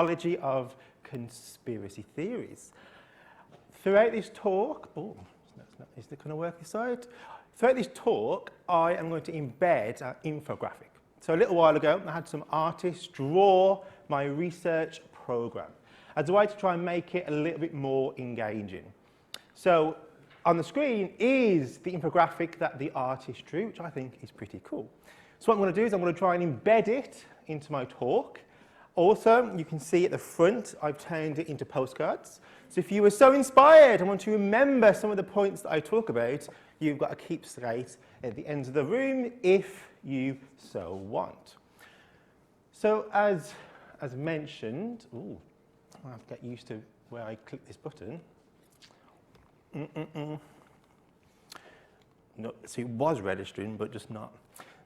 psychology of conspiracy theories. Throughout this talk, is it going to work this side? Throughout this talk, I am going to embed an infographic. So a little while ago, I had some artists draw my research program as a way to try and make it a little bit more engaging. So on the screen is the infographic that the artist drew, which I think is pretty cool. So what I'm going to do is I'm going to try and embed it into my talk. Also, you can see at the front, I've turned it into postcards. So if you were so inspired and want to remember some of the points that I talk about, you've got a keepsake at the end of the room if you so want. So as mentioned, I have to get used to where I click this button. No, so it was registering, but just not.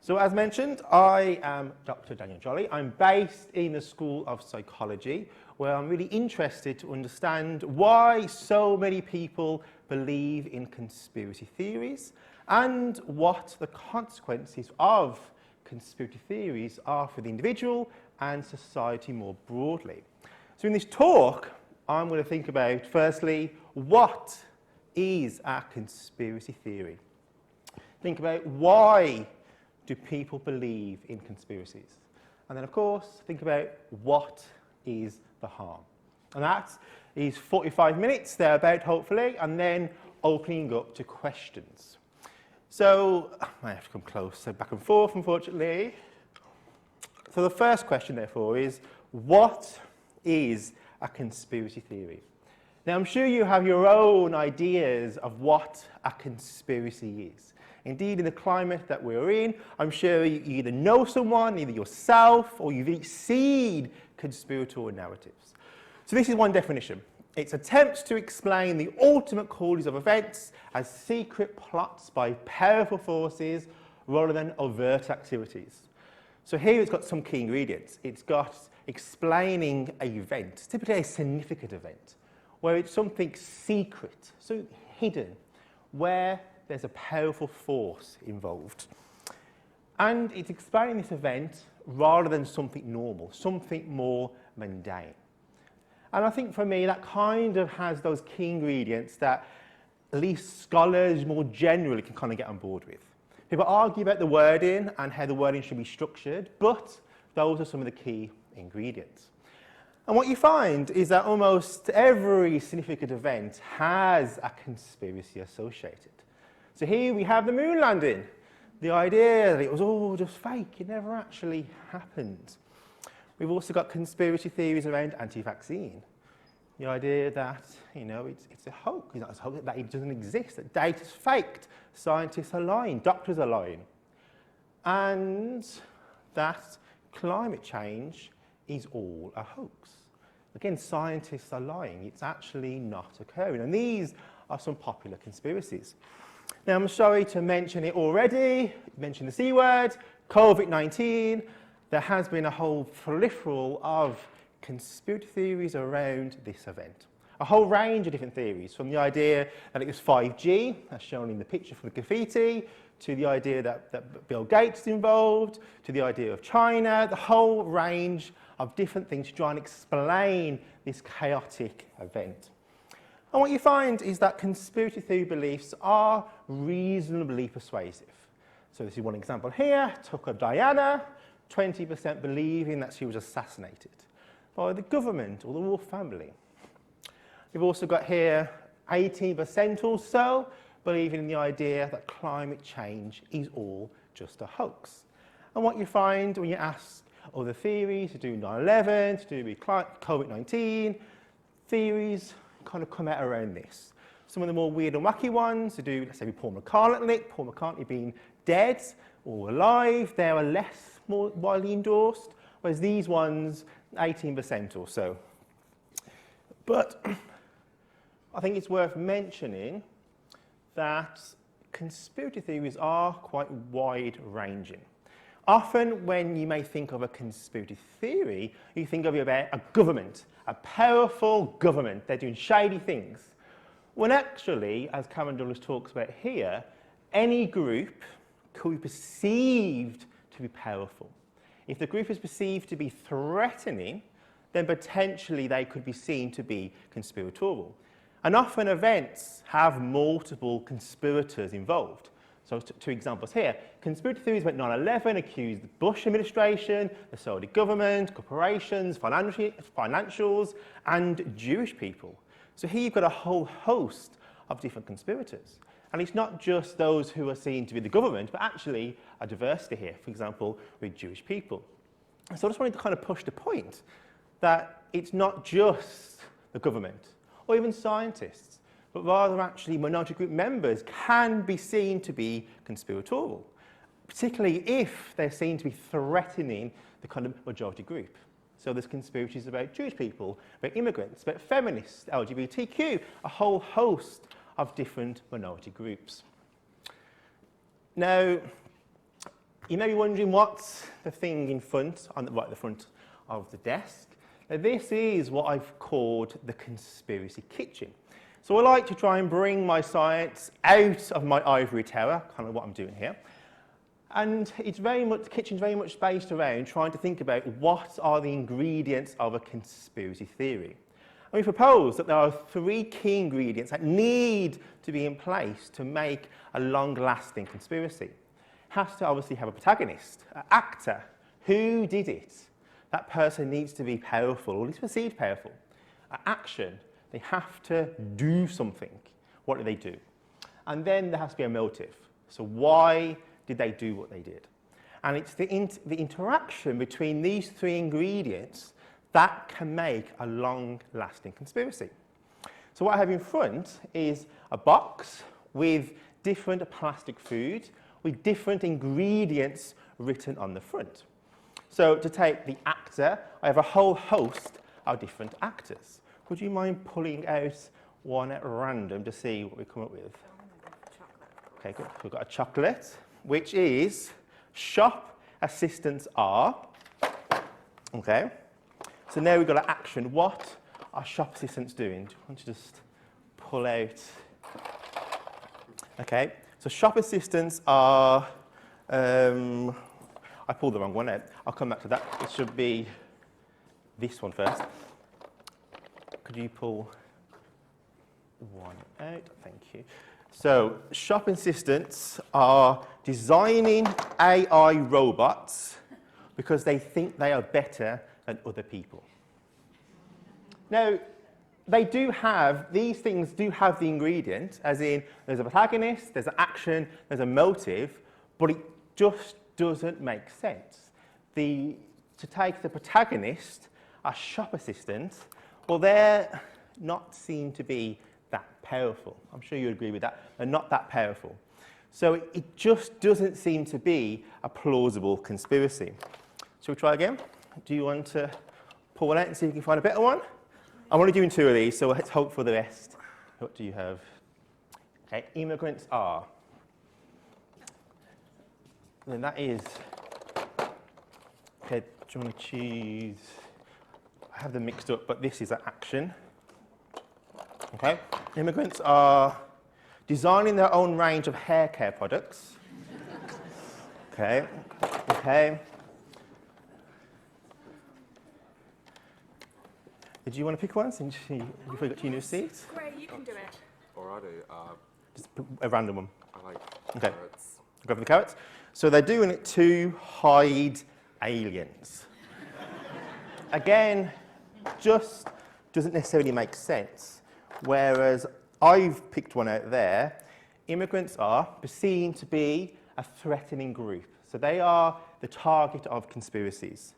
So as mentioned, I am Dr. Daniel Jolley. I'm based in the School of Psychology, where I'm really interested to understand why so many people believe in conspiracy theories and what the consequences of conspiracy theories are for the individual and society more broadly. So in this talk, I'm going to think about, firstly, what is a conspiracy theory? Think about why do people believe in conspiracies? And then, of course, think about what is the harm. And that is 45 minutes, thereabout, hopefully, and then opening up to questions. So I have to come close, so back and forth, unfortunately. So the first question, therefore, is what is a conspiracy theory? Now, I'm sure you have your own ideas of what a conspiracy is. Indeed, in the climate that we're in, I'm sure you either know someone, either yourself, or you've seen conspiratorial narratives. So this is one definition. It's attempts to explain the ultimate causes of events as secret plots by powerful forces rather than overt activities. So here it's got some key ingredients. It's got explaining an event, typically a significant event, where it's something secret, so hidden, where there's a powerful force involved. And it's explaining this event rather than something normal, something more mundane. And I think for me, that kind of has those key ingredients that at least scholars more generally can kind of get on board with. People argue about the wording and how the wording should be structured, but those are some of the key ingredients. And what you find is that almost every significant event has a conspiracy associated. So here we have the moon landing. The idea that it was all just fake, it never actually happened. We've also got conspiracy theories around anti-vaccine. The idea that, it's a hoax, it's a hoax, that it doesn't exist, that data's faked, scientists are lying, doctors are lying. And that climate change is all a hoax. Again, scientists are lying, it's actually not occurring. And these are some popular conspiracies. Now, I'm sorry to mention it already, mention the C word, COVID-19. There has been a whole peripheral of conspiracy theories around this event. A whole range of different theories, from the idea that it was 5G, as shown in the picture from the graffiti, to the idea that Bill Gates is involved, to the idea of China, the whole range of different things to try and explain this chaotic event. And what you find is that conspiracy theory beliefs are reasonably persuasive. So this is one example here. Took of Diana, 20% believing that she was assassinated by the government or the royal family. We've also got here 18% or so believing in the idea that climate change is all just a hoax. And what you find when you ask other theories to do with 9/11, to do with COVID-19, theories kind of come out around this. Some of the more weird and wacky ones to do, let's say, with Paul McCartney being dead or alive, they are more widely endorsed, whereas these ones, 18% or so. But I think it's worth mentioning that conspiracy theories are quite wide-ranging. Often when you may think of a conspiracy theory, you think of it about a government, a powerful government. They're doing shady things. When actually, as Cameron Douglas talks about here, any group could be perceived to be powerful. If the group is perceived to be threatening, then potentially they could be seen to be conspiratorial. And often events have multiple conspirators involved. So two examples here. Conspiracy theories about 9/11 accuse the Bush administration, the Saudi government, corporations, financials, and Jewish people. So here you've got a whole host of different conspirators. And it's not just those who are seen to be the government, but actually a diversity here, for example, with Jewish people. And so I just wanted to kind of push the point that it's not just the government or even scientists, but rather actually minority group members can be seen to be conspiratorial, particularly if they're seen to be threatening the kind of majority group. So there's conspiracies about Jewish people, about immigrants, about feminists, LGBTQ, a whole host of different minority groups. Now, you may be wondering what's the thing in front, right at the front of the desk. Now, this is what I've called the conspiracy kitchen. So I like to try and bring my science out of my ivory tower, kind of what I'm doing here. And it's the kitchen's very much based around trying to think about what are the ingredients of a conspiracy theory. And we propose that there are 3 key ingredients that need to be in place to make a long-lasting conspiracy. It has to obviously have a protagonist, an actor. Who did it? That person needs to be powerful, or at least perceived powerful. An action. They have to do something. What do they do? And then there has to be a motive. So why did they do what they did? And it's the interaction between these 3 ingredients that can make a long-lasting conspiracy. So what I have in front is a box with different plastic food with different ingredients written on the front. So to take the actor, I have a whole host of different actors. Would you mind pulling out one at random to see what we come up with? Okay, good. We've got a chocolate, which is shop assistants are. Okay. So now we've got an action. What are shop assistants doing? Do you want to just pull out? Okay. So shop assistants are. I pulled the wrong one out. I'll come back to that. It should be this one first. Could you pull one out? Thank you. So shop assistants are designing AI robots because they think they are better than other people. Now, these things do have the ingredient, as in there's a protagonist, there's an action, there's a motive, but it just doesn't make sense. To take the protagonist, a shop assistant, well, they're not seen to be that powerful. I'm sure you agree with that. They're not that powerful. So it just doesn't seem to be a plausible conspiracy. Shall we try again? Do you want to pull one out and see if you can find a better one? I'm only doing 2 of these, so let's hope for the best. What do you have? Okay, immigrants are. Then that is. Okay, do you want to choose? I have them mixed up, but this is an action. Okay, immigrants are designing their own range of hair care products. Okay, okay. Did you want to pick one since before you got to your new seats? Great, you can do it. Alrighty. Just pick a random one. I like Okay. carrots. Go for the carrots. So they're doing it to hide aliens. Again, just doesn't necessarily make sense. Whereas I've picked one out there. Immigrants are seen to be a threatening group. So they are the target of conspiracies.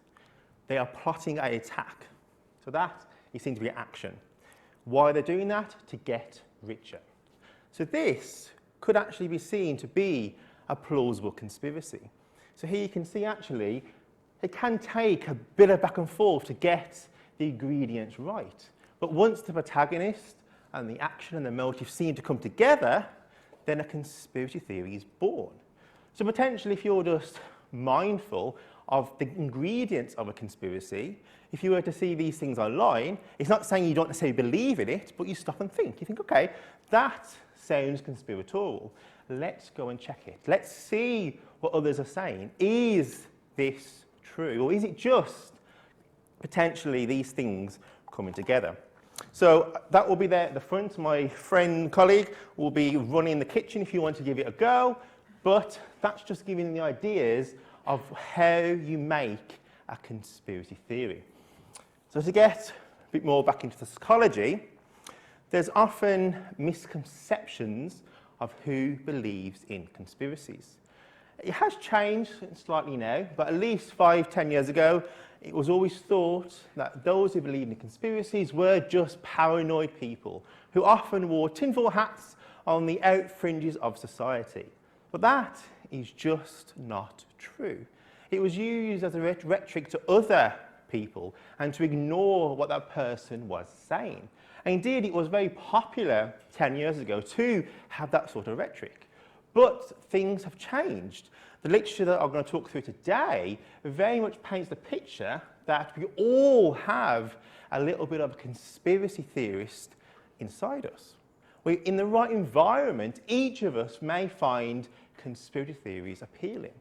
They are plotting an attack. So that is seen to be action. Why they're doing that? To get richer. So this could actually be seen to be a plausible conspiracy. So here you can see actually it can take a bit of back and forth to get the ingredients right. But once the protagonist and the action and the motive seem to come together, then a conspiracy theory is born. So potentially if you're just mindful of the ingredients of a conspiracy, if you were to see these things online, it's not saying you don't necessarily believe in it, but you stop and think. You think, okay, that sounds conspiratorial. Let's go and check it. Let's see what others are saying. Is this true? Or is it just potentially these things coming together. So that will be there at the front. My friend, colleague, will be running the kitchen if you want to give it a go. But that's just giving the ideas of how you make a conspiracy theory. So to get a bit more back into the psychology, there's often misconceptions of who believes in conspiracies. It has changed slightly now, but at least 5-10 years ago, it was always thought that those who believed in conspiracies were just paranoid people who often wore tinfoil hats on the out fringes of society. But that is just not true. It was used as a rhetoric to other people and to ignore what that person was saying. And indeed, it was very popular 10 years ago to have that sort of rhetoric. But things have changed. The literature that I'm going to talk through today very much paints the picture that we all have a little bit of a conspiracy theorist inside us. In the right environment, each of us may find conspiracy theories appealing.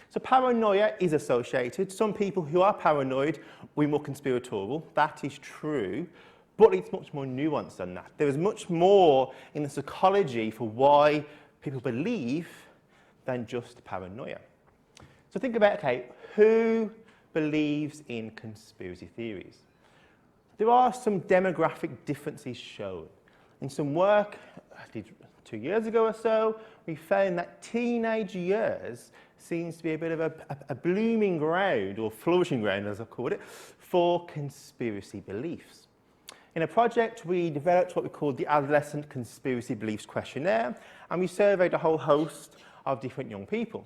So paranoia is associated. Some people who are paranoid are more conspiratorial. That is true. But it's much more nuanced than that. There is much more in the psychology for why people believe than just paranoia. So think about, okay, who believes in conspiracy theories? There are some demographic differences shown. In some work I did 2 years ago or so, we found that teenage years seems to be a bit of a blooming ground, or flourishing ground as I've called it, for conspiracy beliefs. In a project, we developed what we called the Adolescent Conspiracy Beliefs Questionnaire, and we surveyed a whole host of different young people.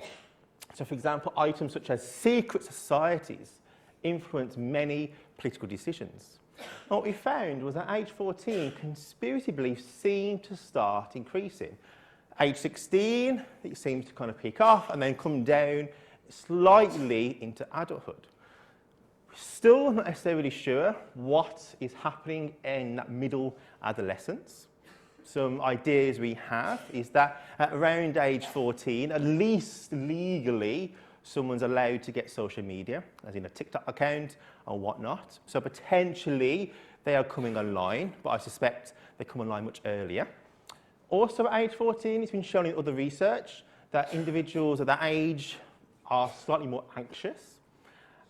So, for example, items such as secret societies influence many political decisions. And what we found was at age 14, conspiracy beliefs seemed to start increasing. Age 16, it seems to kind of peak off and then come down slightly into adulthood. Still not necessarily sure what is happening in that middle adolescence. Some ideas we have is that at around age 14, at least legally, someone's allowed to get social media, as in a TikTok account or whatnot. So potentially they are coming online, but I suspect they come online much earlier. Also at age 14, it's been shown in other research that individuals at that age are slightly more anxious.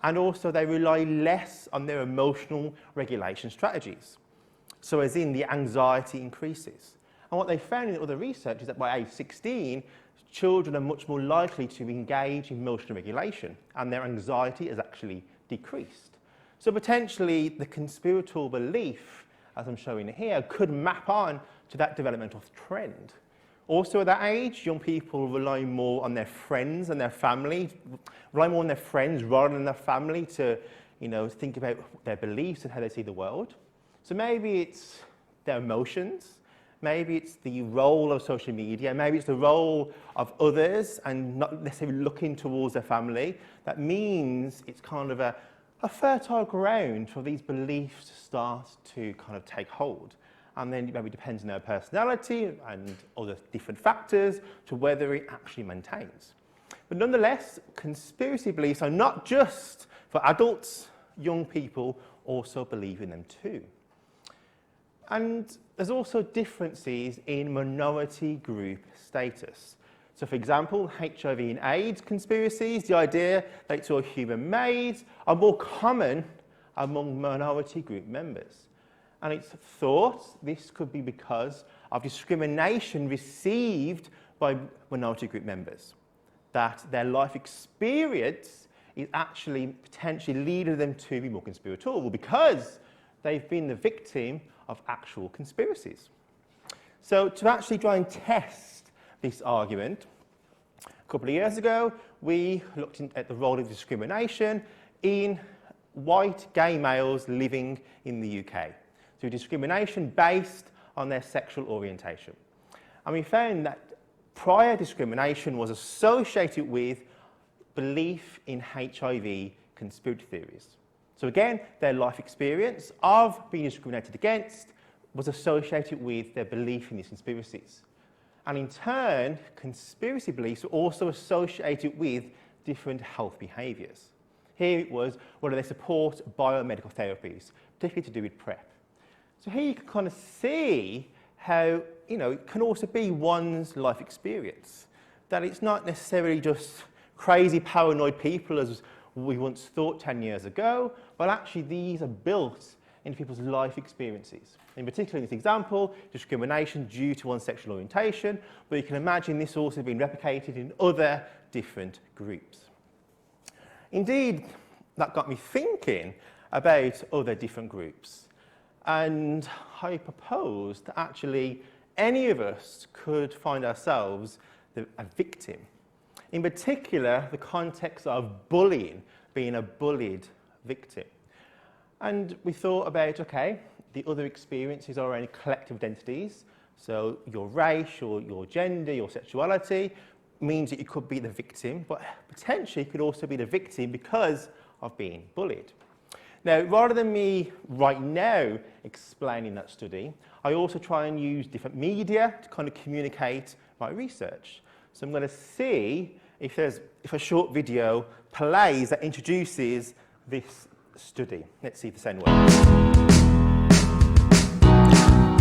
And also they rely less on their emotional regulation strategies. So as in the anxiety increases. And what they found in other research is that by age 16, children are much more likely to engage in emotional regulation and their anxiety has actually decreased. So potentially the conspiratorial belief, as I'm showing here, could map on to that developmental trend. Also at that age, young people rely more on their friends and their family, rely more on their friends rather than their family to, think about their beliefs and how they see the world. So maybe it's their emotions, maybe it's the role of social media, maybe it's the role of others and not necessarily looking towards their family. That means it's kind of a fertile ground for these beliefs to start to kind of take hold. And then it maybe depends on their personality and other different factors to whether it actually maintains. But nonetheless, conspiracy beliefs are not just for adults. Young people also believe in them too. And there's also differences in minority group status. So for example, HIV and AIDS conspiracies, the idea that it's all human-made, are more common among minority group members. And it's thought this could be because of discrimination received by minority group members, that their life experience is actually potentially leading them to be more conspiratorial because they've been the victim of actual conspiracies. So to actually try and test this argument, a couple of years ago, we looked at the role of discrimination in white gay males living in the UK. Through discrimination based on their sexual orientation. And we found that prior discrimination was associated with belief in HIV conspiracy theories. So again, their life experience of being discriminated against was associated with their belief in these conspiracies. And in turn, conspiracy beliefs were also associated with different health behaviours. Here it was whether they support biomedical therapies, particularly to do with PrEP. So here you can kind of see how, it can also be one's life experience. That it's not necessarily just crazy paranoid people as we once thought 10 years ago, but actually these are built into people's life experiences. In particular, in this example, discrimination due to one's sexual orientation, but you can imagine this also being replicated in other different groups. Indeed, that got me thinking about other different groups. And I proposed that actually any of us could find ourselves a victim. In particular, the context of bullying, being a bullied victim. And we thought about, okay, the other experiences are only collective identities. So your race, your gender, your sexuality means that you could be the victim, but potentially you could also be the victim because of being bullied. Now, rather than me right now explaining that study, I also try and use different media to kind of communicate my research. So I'm going to see if a short video plays that introduces this study. Let's see if the sound works.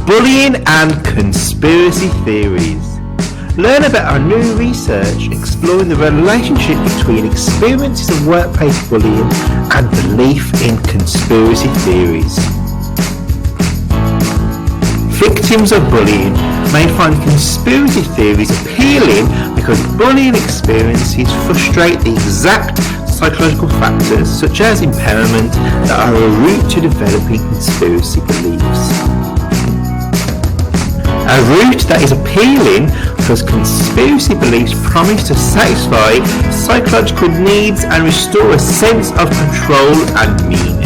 Bullying and conspiracy theories. Learn about our new research exploring the relationship between experiences of workplace bullying and belief in conspiracy theories. Victims of bullying may find conspiracy theories appealing because bullying experiences frustrate the exact psychological factors such as impairment that are a route to developing conspiracy beliefs. A route that is appealing because conspiracy beliefs promise to satisfy psychological needs and restore a sense of control and meaning.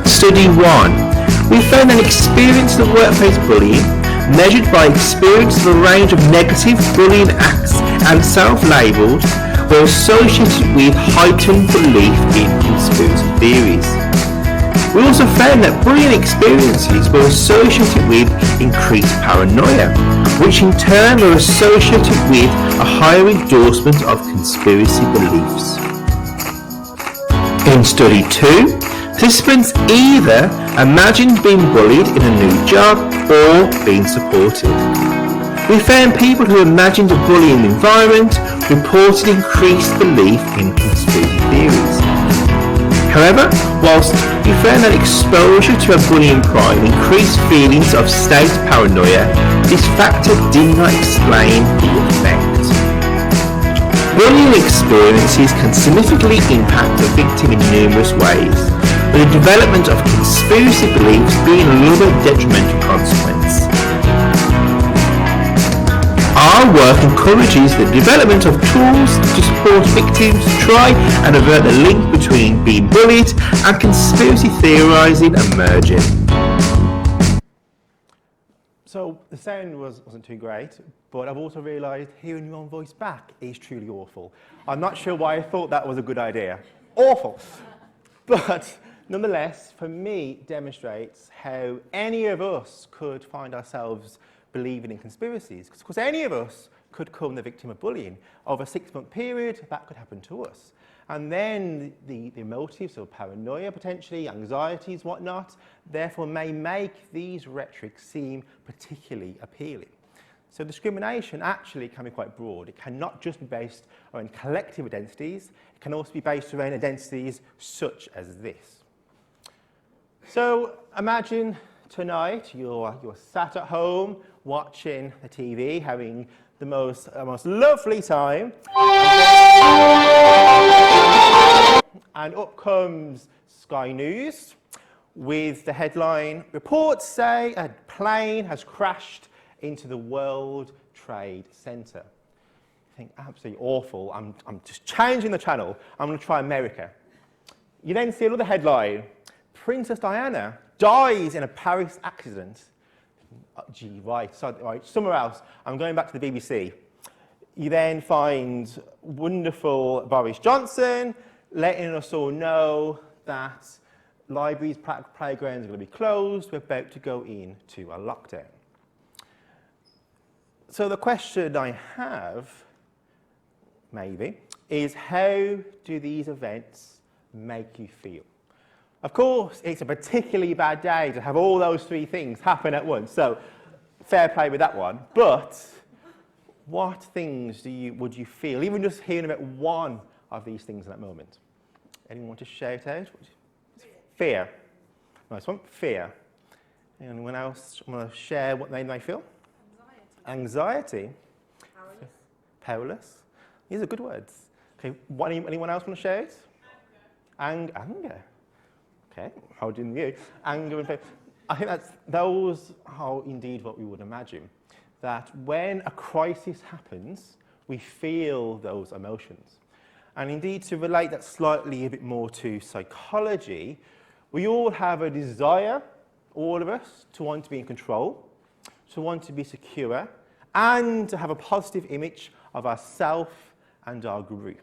Study 1. We found that experience of workplace bullying, measured by experience of a range of negative bullying acts and self-labelled, were associated with heightened belief in conspiracy theories. We also found that bullying experiences were associated with increased paranoia, which in turn were associated with a higher endorsement of conspiracy beliefs. In study 2, participants either imagined being bullied in a new job or being supported. We found people who imagined a bullying environment reported increased belief in conspiracy theories. However, whilst we found that exposure to a bullying crime increased feelings of state paranoia, this factor did not explain the effect. Bullying experiences can significantly impact the victim in numerous ways, with the development of conspiracy beliefs being another detrimental consequence. Our work encourages the development of tools to support victims to try and avert the link between being bullied and conspiracy theorising emerging. So the sound wasn't too great, but I've also realised hearing your own voice back is truly awful. I'm not sure why I thought that was a good idea. Awful! But nonetheless, for me, it demonstrates how any of us could find ourselves believing in conspiracies. Because of course any of us could become the victim of bullying. Over a 6-month period, that could happen to us. And then the motives of paranoia, potentially, anxieties, whatnot, therefore may make these rhetorics seem particularly appealing. So discrimination actually can be quite broad. It cannot just be based on collective identities. It can also be based around identities such as this. So imagine tonight you're sat at home watching the TV, having the most lovely time. And up comes Sky News with the headline, reports say a plane has crashed into the World Trade Center. I think absolutely awful. I'm just changing the channel. I'm going to try America. You then see another headline, Princess Diana dies in a Paris accident. Gee, right, somewhere else. I'm going back to the BBC. You then find wonderful Boris Johnson letting us all know that libraries, playgrounds are going to be closed. We're about to go into a lockdown. So the question I have, maybe, is how do these events make you feel? Of course, it's a particularly bad day to have all those three things happen at once, so fair play with that one. But what things would you feel, even just hearing about one of these things in that moment? Anyone want to shout out? Fear. Nice one. Fear. Anyone else want to share what they may feel? Anxiety. Powerless. These are good words. Okay. Anyone else want to share it? Anger. Okay. How did you? Anger and fear. I think those are indeed what we would imagine. That when a crisis happens, we feel those emotions. And indeed, to relate that slightly a bit more to psychology, we all have a desire, all of us, to want to be in control, to want to be secure, and to have a positive image of ourselves and our group.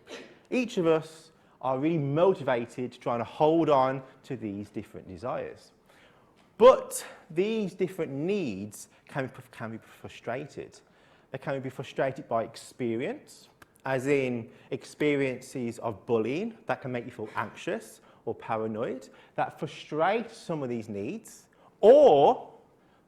Each of us are really motivated trying to hold on to these different desires. But these different needs can be frustrated. They can be frustrated by experience, as in experiences of bullying that can make you feel anxious or paranoid, that frustrate some of these needs, or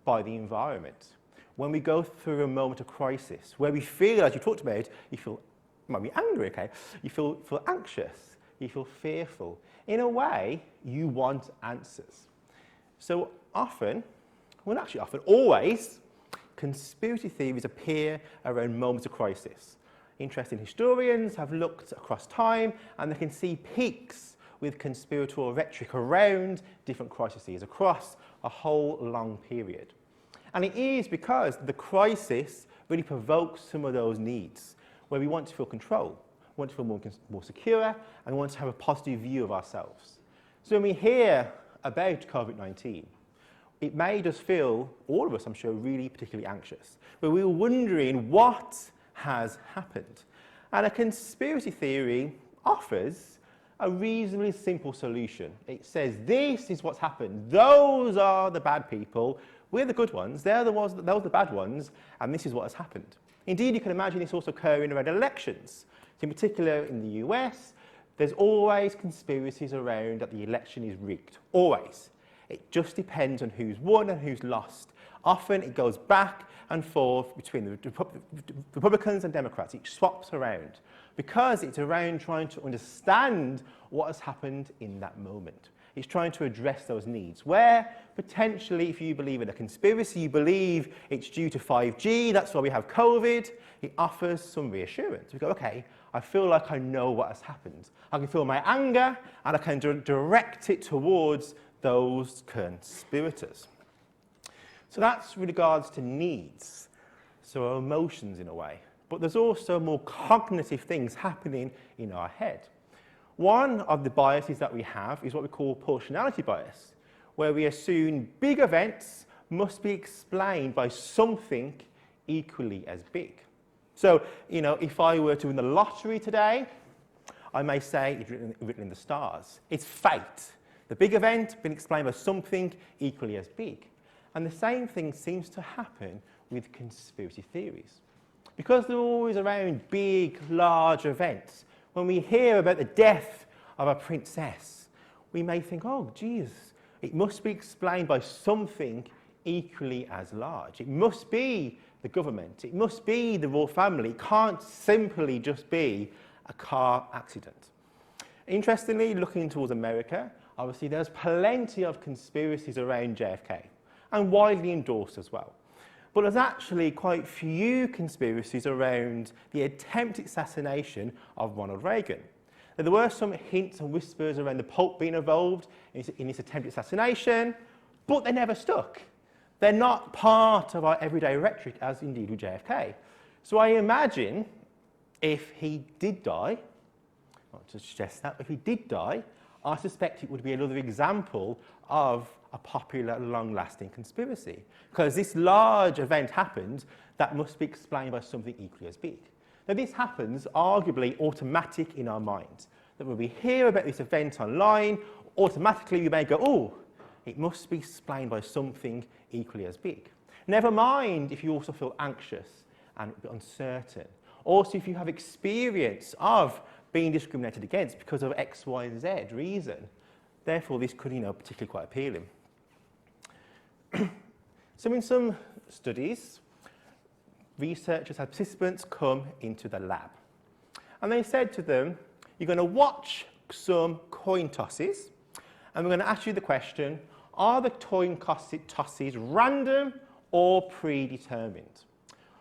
by the environment. When we go through a moment of crisis, where we feel, as you talked about, you might be angry, okay? You feel anxious, you feel fearful. In a way, you want answers. So often, well, actually often, always, conspiracy theories appear around moments of crisis. Interesting historians have looked across time and they can see peaks with conspiratorial rhetoric around different crises across a whole long period. And it is because the crisis really provokes some of those needs, where we want to feel control, want to feel more secure, and want to have a positive view of ourselves. So when we hear about COVID-19, it made us feel, all of us I'm sure, really particularly anxious. But we were wondering what has happened. And a conspiracy theory offers a reasonably simple solution. It says, this is what's happened. Those are the bad people. We're the good ones. Those are the bad ones. And this is what has happened. Indeed, you can imagine this also occurring around elections. In particular, in the US, there's always conspiracies around that the election is rigged. Always. It just depends on who's won and who's lost. Often it goes back and forth between the Republicans and Democrats. It swaps around because it's around trying to understand what has happened in that moment. It's trying to address those needs. Where potentially, if you believe in a conspiracy, you believe it's due to 5G, that's why we have COVID, it offers some reassurance. We go, okay, I feel like I know what has happened. I can feel my anger and I can direct it towards those conspirators. So that's with regards to needs, so our emotions in a way. But there's also more cognitive things happening in our head. One of the biases that we have is what we call proportionality bias, where we assume big events must be explained by something equally as big. So, if I were to win the lottery today, I may say it's written in the stars. It's fate. The big event been explained by something equally as big. And the same thing seems to happen with conspiracy theories. Because they're always around big, large events, when we hear about the death of a princess, we may think, oh, geez, it must be explained by something equally as large. It must be the government. It must be the royal family. It can't simply just be a car accident. Interestingly, looking towards America, obviously there's plenty of conspiracies around JFK, and widely endorsed as well. But there's actually quite few conspiracies around the attempted assassination of Ronald Reagan. Now, there were some hints and whispers around the Pope being involved in his attempted assassination, but they never stuck. They're not part of our everyday rhetoric, as indeed with JFK. So I imagine if he did die, not to suggest that, but if he did die, I suspect it would be another example of a popular, long-lasting conspiracy. Because this large event happened that must be explained by something equally as big. Now, this happens arguably automatic in our minds. That when we hear about this event online, automatically we may go, oh, it must be explained by something equally as big. Never mind if you also feel anxious and uncertain. Also, if you have experience of being discriminated against because of X, Y, and Z reason. Therefore, this could, particularly quite appealing. So in some studies, researchers had participants come into the lab. And they said to them, you're going to watch some coin tosses, and we're going to ask you the question, are the coin tosses random or predetermined?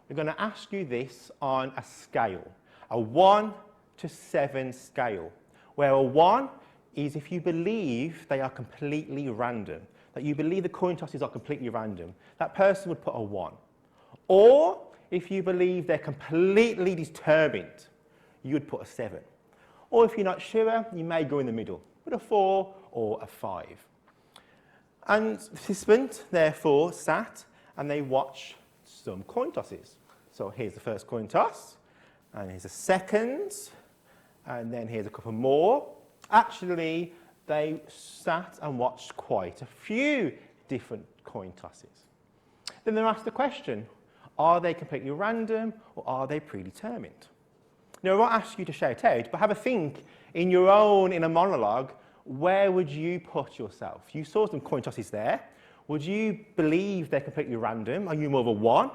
We're going to ask you this on a scale, a 1 to 7 scale, where a 1 is if you believe they are completely random, that you believe the coin tosses are completely random. That person would put a 1. Or if you believe they're completely determined, you would put a 7. Or if you're not sure, you may go in the middle, with a 4 or a 5. And the participant, therefore, sat and they watched some coin tosses. So here's the first coin toss, and here's a second, and then here's a couple more. Actually, they sat and watched quite a few different coin tosses. Then they're asked the question, are they completely random or are they predetermined? Now, I won't ask you to shout out, but have a think in your own inner monologue, where would you put yourself? You saw some coin tosses there. Would you believe they're completely random? Are you more of a 1?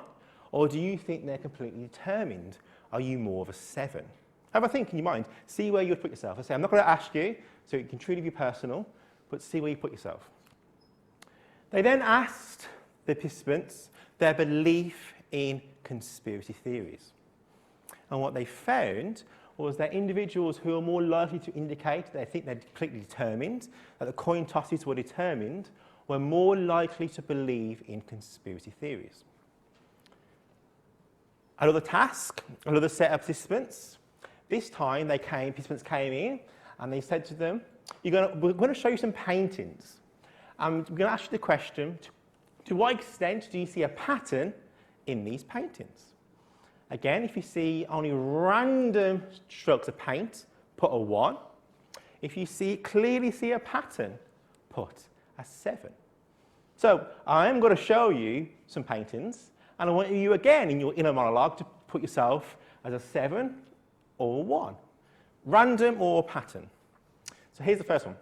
Or do you think they're completely determined? Are you more of a 7? Have a think in your mind. See where you would put yourself. I say, I'm not going to ask you, so it can truly be personal, but see where you put yourself. They then asked the participants their belief in conspiracy theories. And what they found was that individuals who are more likely to indicate they think they're completely determined, that the coin tosses were determined, were more likely to believe in conspiracy theories. Another task, another set of participants. This time, participants came in and they said to them, we're going to show you some paintings. And we're going to ask you the question, to what extent do you see a pattern in these paintings? Again, if you see only random strokes of paint, put a 1. If you clearly see a pattern, put a 7. So I am going to show you some paintings, and I want you again in your inner monologue to put yourself as a 7 or a 1, random or pattern. So here's the first one.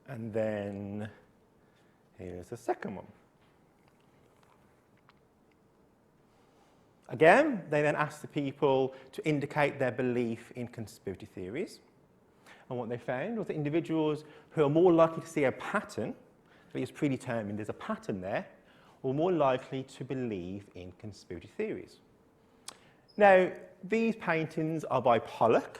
And then here's the second one. Again, they then asked the people to indicate their belief in conspiracy theories. And what they found was that individuals who are more likely to see a pattern, that is predetermined, there's a pattern there, were more likely to believe in conspiracy theories. Now, these paintings are by Pollock.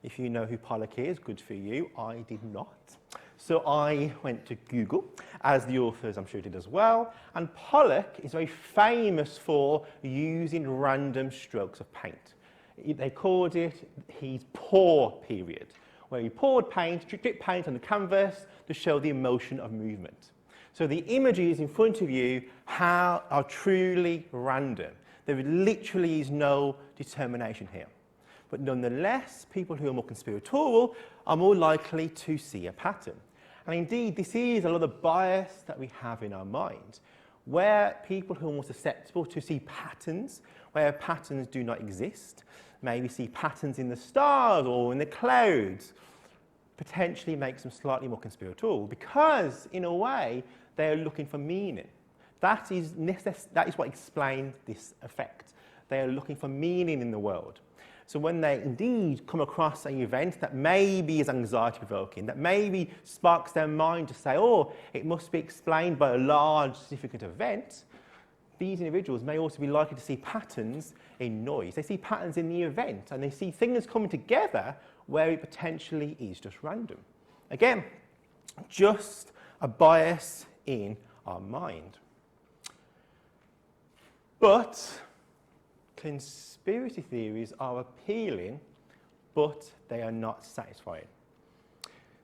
If you know who Pollock is, good for you. I did not. So I went to Google, as the authors I'm sure did as well, and Pollock is very famous for using random strokes of paint. They called it his pour period, where he poured paint, dripped paint on the canvas to show the emotion of movement. So the images in front of you are truly random. There literally is no determination here. But nonetheless, people who are more conspiratorial are more likely to see a pattern. And indeed, this is a lot of bias that we have in our mind, where people who are more susceptible to see patterns, where patterns do not exist, maybe see patterns in the stars or in the clouds, potentially makes them slightly more conspiratorial, because, in a way, they are looking for meaning. That is what explains this effect. They are looking for meaning in the world. So when they indeed come across an event that maybe is anxiety-provoking, that maybe sparks their mind to say, oh, it must be explained by a large, significant event, these individuals may also be likely to see patterns in noise. They see patterns in the event, and they see things coming together where it potentially is just random. Again, just a bias in our mind. But conspiracy theories are appealing, but they are not satisfying.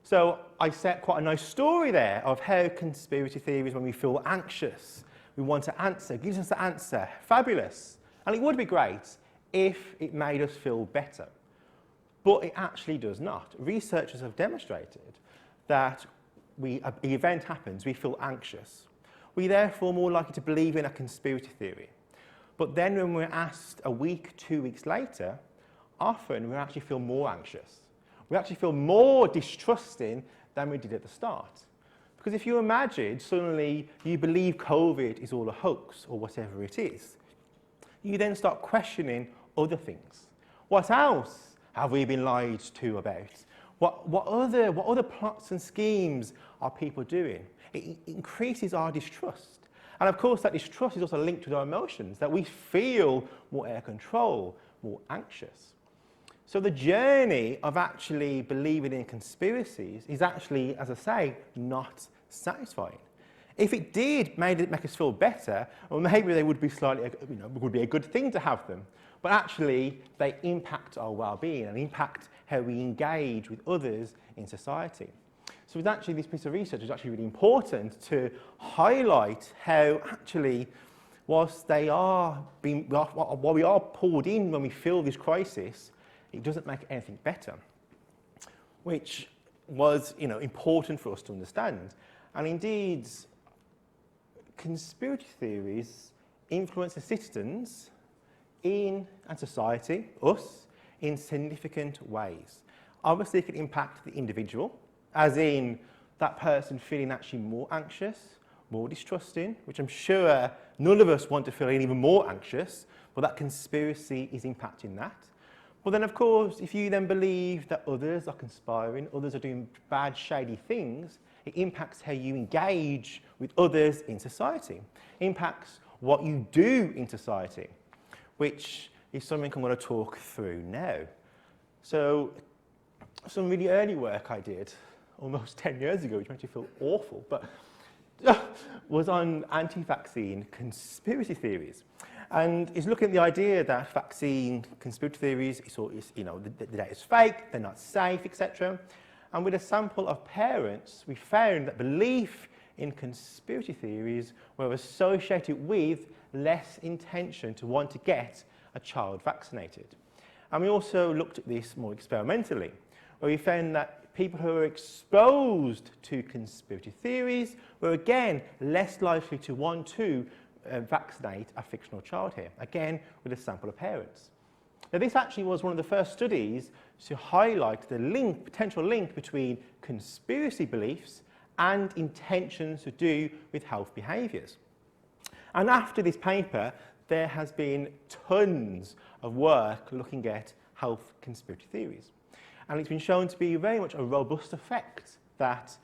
So I set quite a nice story there of how conspiracy theories, when we feel anxious, we want to answer, gives us the answer, fabulous. And it would be great if it made us feel better. But it actually does not. Researchers have demonstrated that an event happens, we feel anxious. We're therefore more likely to believe in a conspiracy theory. But then when we're asked a week, 2 weeks later, often we actually feel more anxious. We actually feel more distrusting than we did at the start. Because if you imagine suddenly you believe COVID is all a hoax or whatever it is, you then start questioning other things. What else have we been lied to about? What other plots and schemes are people doing? It increases our distrust. And of course, that distrust is also linked with our emotions, that we feel more out of control, more anxious. So the journey of actually believing in conspiracies is actually, as I say, not satisfying. If it did make us feel better, or maybe they would be slightly, would be a good thing to have them. But actually, they impact our well-being and impact how we engage with others in society. So it's actually, this piece of research is actually really important to highlight how actually, whilst we are pulled in when we feel this crisis, it doesn't make anything better, which was important for us to understand. And indeed, conspiracy theories influence the citizens and society, us, in significant ways. Obviously, it can impact the individual, as in that person feeling actually more anxious, more distrusting, which I'm sure none of us want to feel even more anxious, but that conspiracy is impacting that. But then, of course, if you then believe that others are conspiring, others are doing bad, shady things, it impacts how you engage with others in society. It impacts what you do in society, which is something I'm going to talk through now. So, some really early work I did, almost 10 years ago, which makes you feel awful, but was on anti-vaccine conspiracy theories. And it's looking at the idea that vaccine conspiracy theories, the data is fake, they're not safe, etc. And with a sample of parents, we found that belief in conspiracy theories were associated with less intention to want to get a child vaccinated. And we also looked at this more experimentally, where we found that people who were exposed to conspiracy theories were again less likely to want to vaccinate a fictional child here, again with a sample of parents. Now, this actually was one of the first studies to highlight the potential link between conspiracy beliefs and intentions to do with health behaviours. And after this paper, there has been tons of work looking at health conspiracy theories. And it's been shown to be very much a robust effect that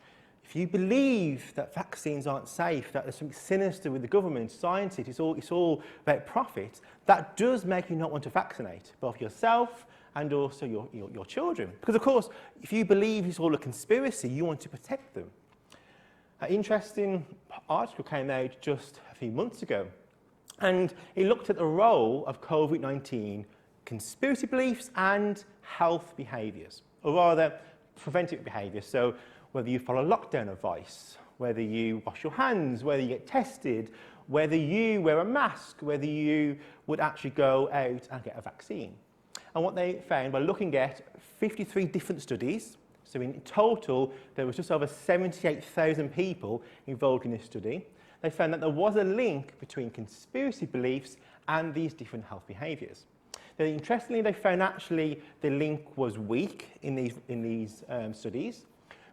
if you believe that vaccines aren't safe, that there's something sinister with the government, scientists, it's all about profit, that does make you not want to vaccinate, both yourself and also your children. Because, of course, if you believe it's all a conspiracy, you want to protect them. An interesting article came out just a few months ago, and it looked at the role of COVID-19 conspiracy beliefs and health behaviours, or rather preventive behaviours. So whether you follow lockdown advice, whether you wash your hands, whether you get tested, whether you wear a mask, whether you would actually go out and get a vaccine. And what they found by looking at 53 different studies, so in total there was just over 78,000 people involved in this study, they found that there was a link between conspiracy beliefs and these different health behaviours. Now, interestingly, they found actually the link was weak in these studies,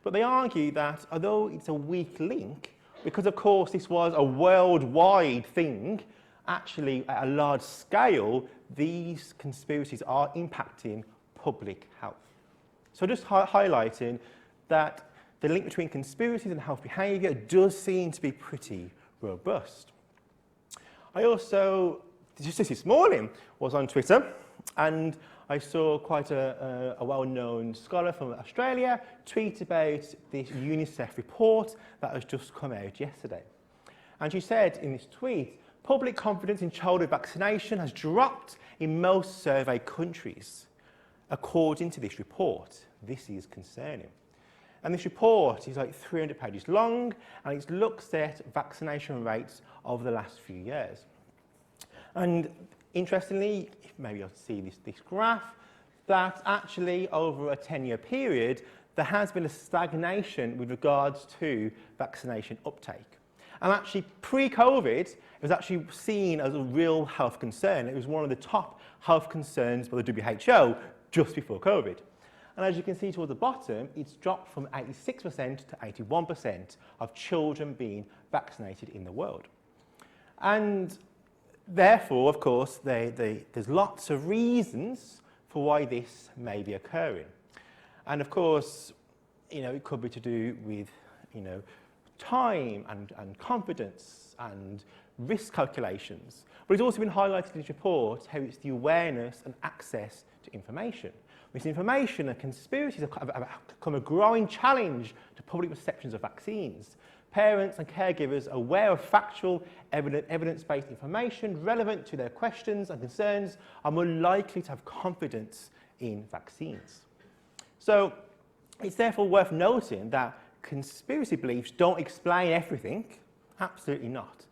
but they argue that although it's a weak link, because of course this was a worldwide thing, actually at a large scale, these conspiracies are impacting public health. So just highlighting that the link between conspiracies and health behaviour does seem to be pretty robust. I also, just this morning, was on Twitter, and I saw quite a well-known scholar from Australia tweet about this UNICEF report that has just come out yesterday. And she said in this tweet, public confidence in childhood vaccination has dropped in most surveyed countries. According to this report, this is concerning. And this report is like 300 pages long, and it looks at vaccination rates over the last few years. And interestingly, maybe you'll see this graph, that actually over a 10-year period, there has been a stagnation with regards to vaccination uptake. And actually, pre-COVID, it was actually seen as a real health concern. It was one of the top health concerns by the WHO just before COVID. And as you can see towards the bottom, it's dropped from 86% to 81% of children being vaccinated in the world. And therefore, of course, there's lots of reasons for why this may be occurring. And of course, it could be to do with, time and confidence and risk calculations. But it's also been highlighted in this report how it's the awareness and access to information. Misinformation and conspiracies have become a growing challenge to public perceptions of vaccines. Parents and caregivers aware of factual, evidence-based information relevant to their questions and concerns are more likely to have confidence in vaccines. So it's therefore worth noting that conspiracy beliefs don't explain everything, absolutely not.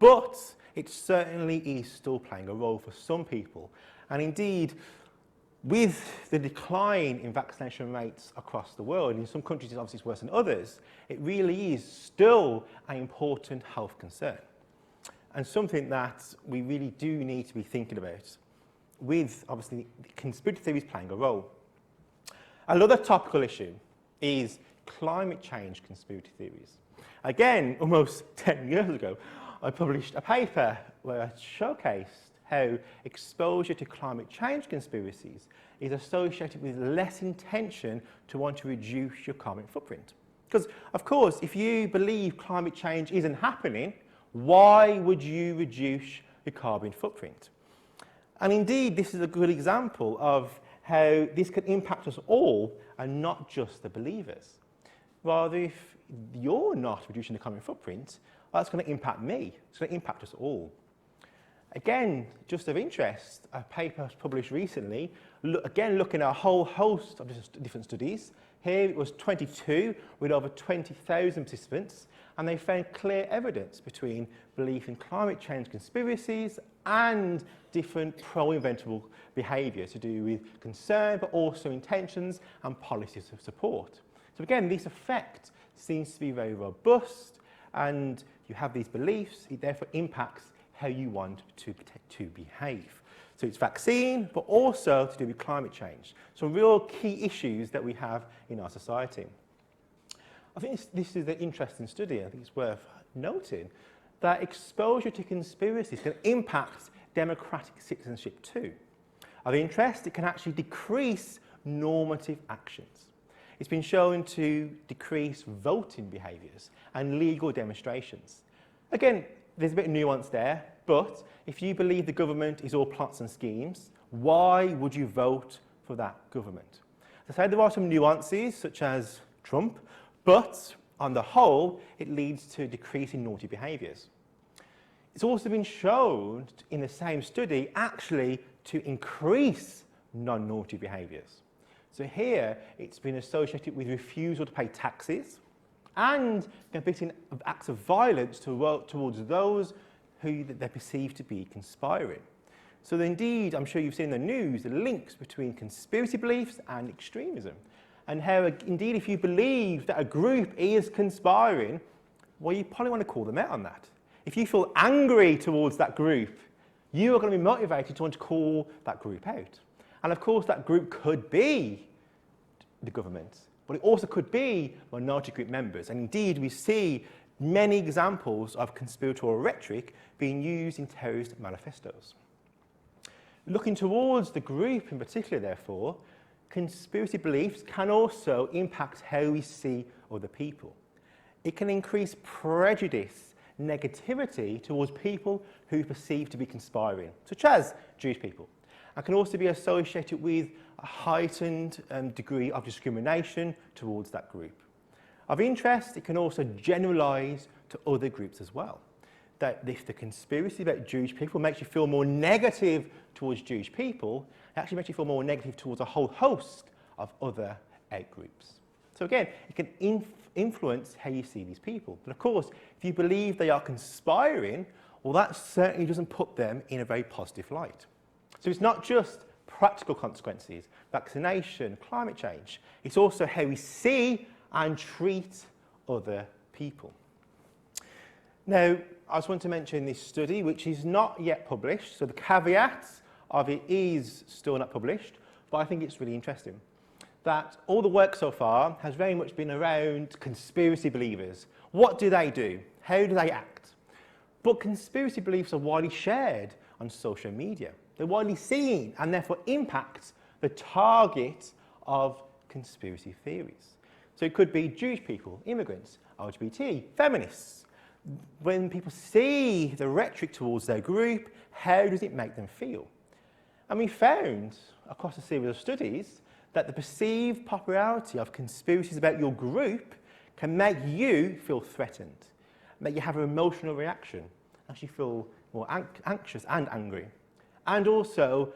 But it certainly is still playing a role for some people. And indeed, with the decline in vaccination rates across the world, in some countries it's obviously worse than others, it really is still an important health concern. And something that we really do need to be thinking about, with obviously conspiracy theories playing a role. Another topical issue is climate change conspiracy theories. Again, almost 10 years ago, I published a paper where I showcased how exposure to climate change conspiracies is associated with less intention to want to reduce your carbon footprint. Because, of course, if you believe climate change isn't happening, why would you reduce your carbon footprint? And indeed, this is a good example of how this could impact us all and not just the believers. Rather, if you're not reducing the carbon footprint, that's going to impact me. It's going to impact us all. Again, just of interest, a paper was published recently, again looking at a whole host of different studies. Here it was 22 with over 20,000 participants, and they found clear evidence between belief in climate change conspiracies and different pro-environmental behaviour to do with concern, but also intentions and policies of support. So again, this effect seems to be very robust, and you have these beliefs, it therefore impacts how you want to behave. So it's vaccine, but also to do with climate change. Some real key issues that we have in our society. I think this is an interesting study. I think it's worth noting that exposure to conspiracies can impact democratic citizenship too. Of interest, it can actually decrease normative actions. It's been shown to decrease voting behaviours and legal demonstrations. Again, there's a bit of nuance there, but if you believe the government is all plots and schemes, why would you vote for that government? As I say, there are some nuances, such as Trump, but on the whole, it leads to a decrease in naughty behaviours. It's also been shown in the same study actually to increase non-naughty behaviours. So here, it's been associated with refusal to pay taxes and committing acts of violence towards those who they perceive to be conspiring. So indeed, I'm sure you've seen in the news the links between conspiracy beliefs and extremism, and how indeed if you believe that a group is conspiring, well, you probably want to call them out on that. If you feel angry towards that group, you are going to be motivated to want to call that group out. And of course, that group could be the government, but it also could be minority group members. And indeed, we see many examples of conspiratorial rhetoric being used in terrorist manifestos. Looking towards the group in particular, therefore, conspiracy beliefs can also impact how we see other people. It can increase prejudice, negativity towards people who are perceived to be conspiring, such as Jewish people, and can also be associated with a heightened degree of discrimination towards that group. Of interest, it can also generalise to other groups as well. That if the conspiracy about Jewish people makes you feel more negative towards Jewish people, it actually makes you feel more negative towards a whole host of other out-groups. So again, it can influence how you see these people. But of course, if you believe they are conspiring, well, that certainly doesn't put them in a very positive light. So it's not just practical consequences, vaccination, climate change. It's also how we see and treat other people. Now, I just want to mention this study, which is not yet published, so the caveat of it is still not published, but I think it's really interesting that all the work so far has very much been around conspiracy believers. What do they do? How do they act? But conspiracy beliefs are widely shared on social media. They're widely seen and therefore impact the target of conspiracy theories. So it could be Jewish people, immigrants, LGBT, feminists. When people see the rhetoric towards their group, how does it make them feel? And we found, across a series of studies, that the perceived popularity of conspiracies about your group can make you feel threatened, make you have an emotional reaction, actually feel more anxious and angry. And also,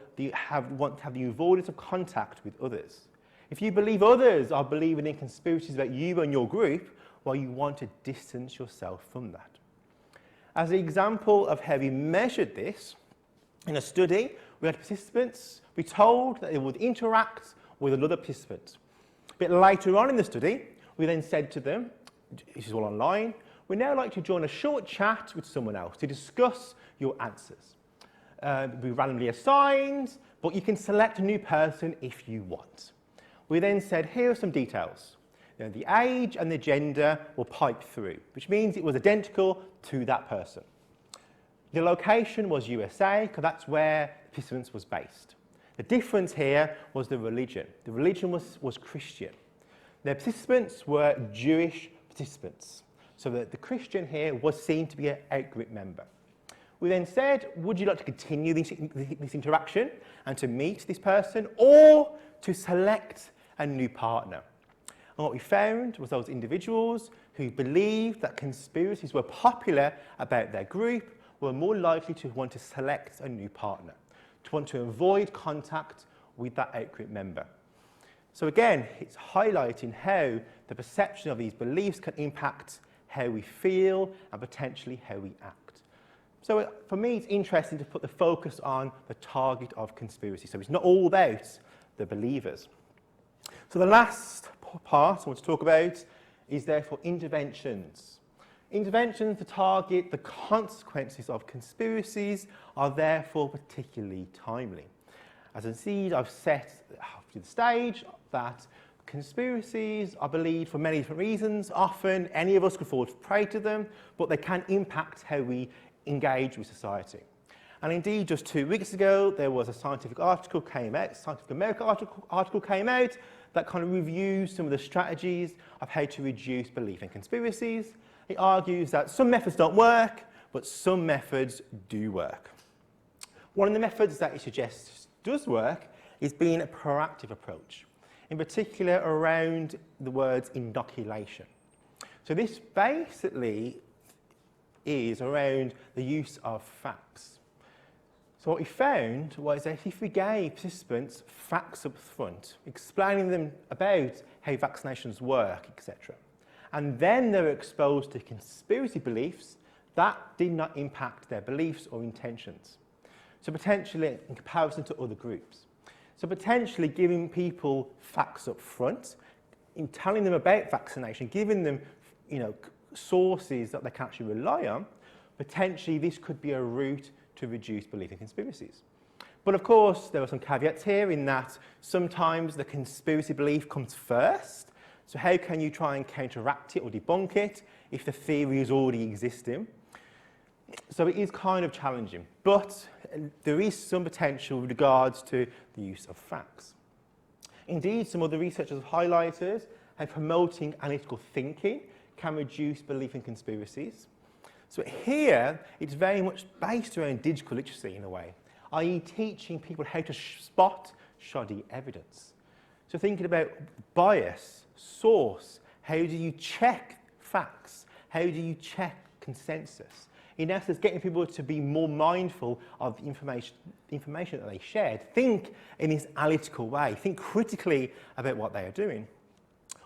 want to have the avoidance of contact with others. If you believe others are believing in conspiracies about you and your group, well, you want to distance yourself from that. As an example of how we measured this, in a study, we had participants be told that they would interact with another participant. A bit later on in the study, we then said to them, this is all online, we'd now like to join a short chat with someone else to discuss your answers. Be randomly assigned, but you can select a new person if you want. We then said, here are some details. The age and the gender were piped through, which means it was identical to that person. The location was USA, because that's where the participants was based. The difference here was the religion. The religion was Christian. The participants were Jewish participants. So that the Christian here was seen to be an out-group member. We then said, would you like to continue this interaction and to meet this person, or to select a new partner? And what we found was those individuals who believed that conspiracies were popular about their group were more likely to want to select a new partner, to want to avoid contact with that out-group member. So again, it's highlighting how the perception of these beliefs can impact how we feel and potentially how we act. So for me, it's interesting to put the focus on the target of conspiracy. So it's not all about the believers. So the last part I want to talk about is therefore interventions. Interventions to target the consequences of conspiracies are therefore particularly timely. As I see, I've set to the stage that conspiracies are believed for many different reasons. Often, any of us could afford to prey to them, but they can impact how we engage with society. And indeed, just 2 weeks ago, there was a Scientific American article came out that kind of reviews some of the strategies of how to reduce belief in conspiracies. It argues that some methods don't work, but some methods do work. One of the methods that it suggests does work is being a proactive approach, in particular around the words inoculation. So this basically is around the use of facts. So what we found was that if we gave participants facts up front, explaining them about how vaccinations work, etc., and then they were exposed to conspiracy beliefs, that did not impact their beliefs or intentions. So potentially in comparison to other groups. So potentially giving people facts up front, in telling them about vaccination, giving them sources that they can actually rely on, potentially this could be a route to reduce belief in conspiracies. But of course, there are some caveats here in that sometimes the conspiracy belief comes first. So how can you try and counteract it or debunk it if the theory is already existing? So it is kind of challenging, but there is some potential with regards to the use of facts. Indeed, some other researchers have highlighted how promoting analytical thinking can reduce belief in conspiracies. So here, it's very much based around digital literacy in a way, i.e. teaching people how to spot shoddy evidence. So thinking about bias, source, how do you check facts? How do you check consensus? In essence, getting people to be more mindful of the information that they shared. Think in this analytical way. Think critically about what they are doing.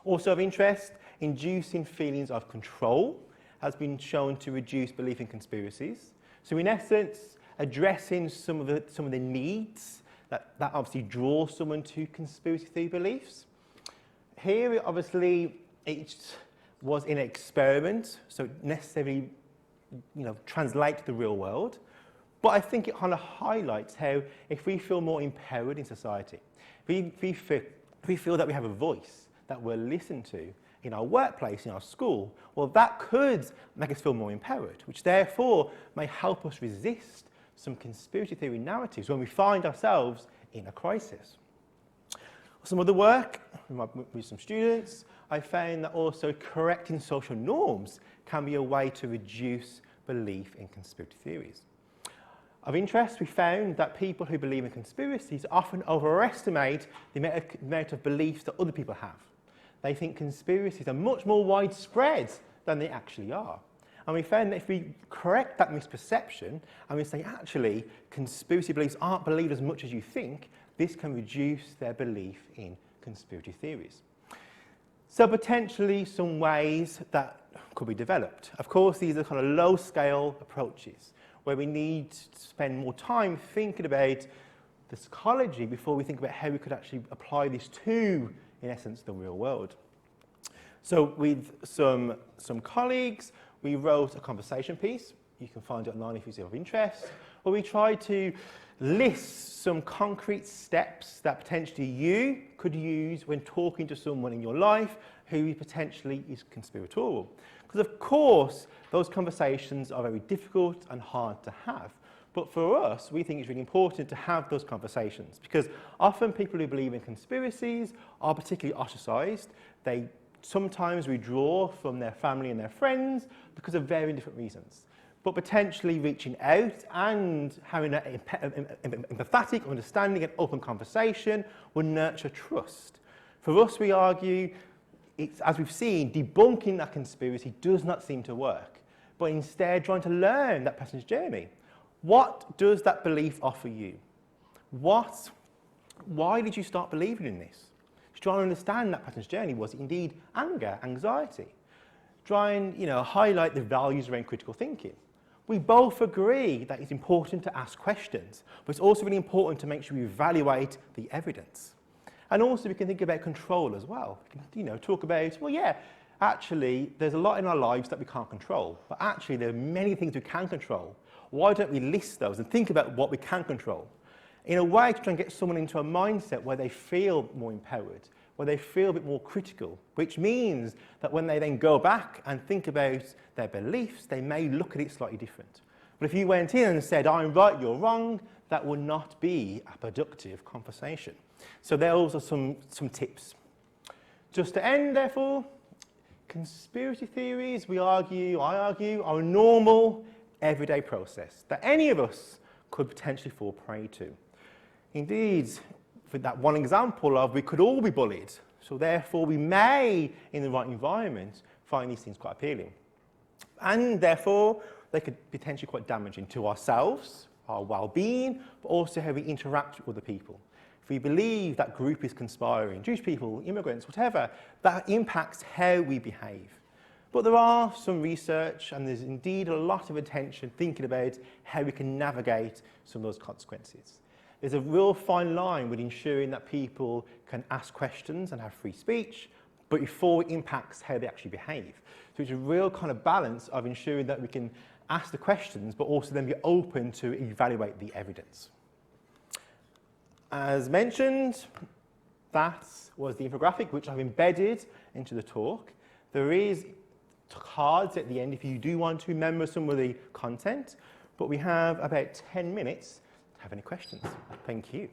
Also of interest, inducing feelings of control has been shown to reduce belief in conspiracies. So in essence, addressing some of the needs that obviously draw someone to conspiracy theory beliefs. Here, obviously, it was in an experiment, so necessarily translate to the real world. But I think it kind of highlights how if we feel more empowered in society, if we feel that we have a voice that we're listened to in our workplace, in our school, well, that could make us feel more empowered, which therefore may help us resist some conspiracy theory narratives when we find ourselves in a crisis. Some other work with some students, I found that also correcting social norms can be a way to reduce belief in conspiracy theories. Of interest, we found that people who believe in conspiracies often overestimate the amount of beliefs that other people have. They think conspiracies are much more widespread than they actually are. And we found that if we correct that misperception and we say, actually, conspiracy beliefs aren't believed as much as you think, this can reduce their belief in conspiracy theories. So potentially some ways that could be developed. Of course, these are kind of low-scale approaches where we need to spend more time thinking about the psychology before we think about how we could actually apply this to, in essence, the real world. So with some colleagues, we wrote a conversation piece. You can find it online if it's of interest, where we tried to list some concrete steps that potentially you could use when talking to someone in your life who potentially is conspiratorial. Because of course, those conversations are very difficult and hard to have. But for us, we think it's really important to have those conversations because often people who believe in conspiracies are particularly ostracized. They sometimes withdraw from their family and their friends because of very different reasons. But potentially reaching out and having an empathetic understanding and open conversation will nurture trust. For us, we argue, as we've seen, debunking that conspiracy does not seem to work, but instead trying to learn that person's journey. What does that belief offer you? Why did you start believing in this? Try and understand that person's journey. Was it indeed anger, anxiety? Try and highlight the values around critical thinking. We both agree that it's important to ask questions, but it's also really important to make sure we evaluate the evidence. And also we can think about control as well. We can talk about, well, yeah, actually there's a lot in our lives that we can't control, but actually there are many things we can control. Why don't we list those and think about what we can control? In a way to try and get someone into a mindset where they feel more empowered, where they feel a bit more critical, which means that when they then go back and think about their beliefs, they may look at it slightly different. But if you went in and said, I'm right, you're wrong, that would not be a productive conversation. So those are some tips. Just to end, therefore, conspiracy theories, I argue, are a normal, everyday process that any of us could potentially fall prey to. Indeed, for that one example of we could all be bullied, so therefore we may, in the right environment, find these things quite appealing. And therefore, they could be potentially quite damaging to ourselves, our well-being, but also how we interact with other people. If we believe that group is conspiring, Jewish people, immigrants, whatever, that impacts how we behave. But there are some research, and there's indeed a lot of attention thinking about how we can navigate some of those consequences. There's a real fine line with ensuring that people can ask questions and have free speech, but before it impacts how they actually behave. So it's a real kind of balance of ensuring that we can ask the questions, but also then be open to evaluate the evidence. As mentioned, that was the infographic, which I've embedded into the talk. There is cards at the end if you do want to remember some of the content, but we have about 10 minutes to have any questions. Thank you.